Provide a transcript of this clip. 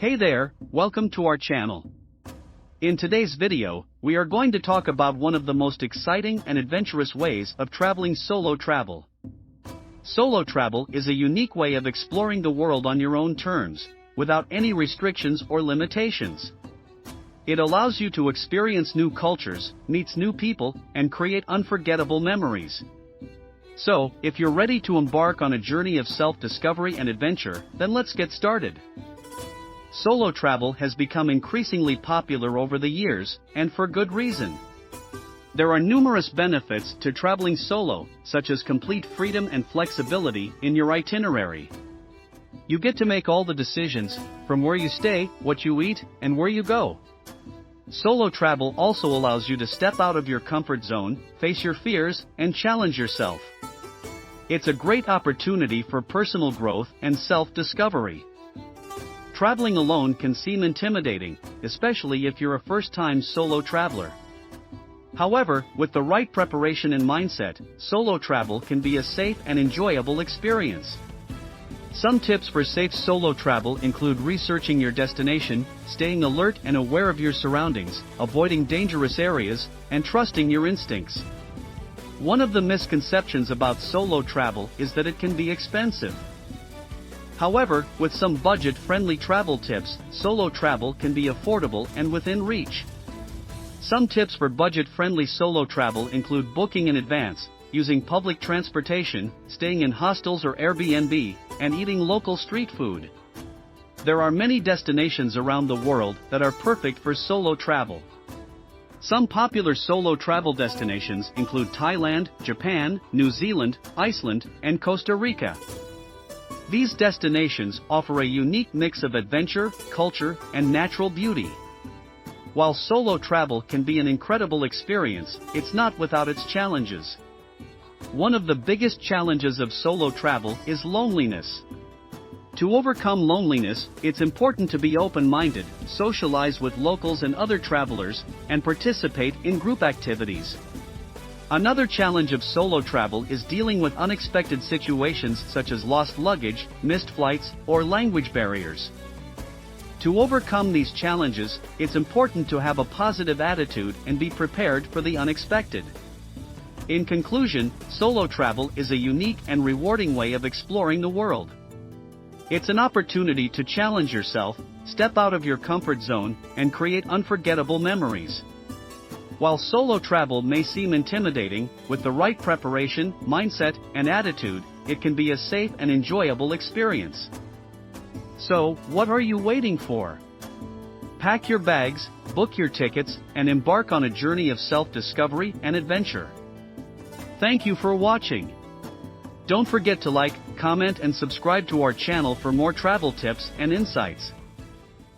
Hey there, welcome to our channel. In today's video, we are going to talk about one of the most exciting and adventurous ways of traveling: solo travel. Solo travel is a unique way of exploring the world on your own terms, without any restrictions or limitations. It allows you to experience new cultures, meet new people, and create unforgettable memories. So, if you're ready to embark on a journey of self-discovery and adventure, then let's get started. Solo travel has become increasingly popular over the years, and for good reason. There are numerous benefits to traveling solo, such as complete freedom and flexibility in your itinerary. You get to make all the decisions, from where you stay, what you eat, and where you go. Solo travel also allows you to step out of your comfort zone, face your fears, and challenge yourself. It's a great opportunity for personal growth and self-discovery. Traveling alone can seem intimidating, especially if you're a first-time solo traveler. However, with the right preparation and mindset, solo travel can be a safe and enjoyable experience. Some tips for safe solo travel include researching your destination, staying alert and aware of your surroundings, avoiding dangerous areas, and trusting your instincts. One of the misconceptions about solo travel is that it can be expensive. However, with some budget-friendly travel tips, solo travel can be affordable and within reach. Some tips for budget-friendly solo travel include booking in advance, using public transportation, staying in hostels or Airbnb, and eating local street food. There are many destinations around the world that are perfect for solo travel. Some popular solo travel destinations include Thailand, Japan, New Zealand, Iceland, and Costa Rica. These destinations offer a unique mix of adventure, culture, and natural beauty. While solo travel can be an incredible experience, it's not without its challenges. One of the biggest challenges of solo travel is loneliness. To overcome loneliness, it's important to be open-minded, socialize with locals and other travelers, and participate in group activities. Another challenge of solo travel is dealing with unexpected situations such as lost luggage, missed flights, or language barriers. To overcome these challenges, it's important to have a positive attitude and be prepared for the unexpected. In conclusion, solo travel is a unique and rewarding way of exploring the world. It's an opportunity to challenge yourself, step out of your comfort zone, and create unforgettable memories. While solo travel may seem intimidating, with the right preparation, mindset, and attitude, it can be a safe and enjoyable experience. So, what are you waiting for? Pack your bags, book your tickets, and embark on a journey of self-discovery and adventure. Thank you for watching. Don't forget to like, comment, and subscribe to our channel for more travel tips and insights.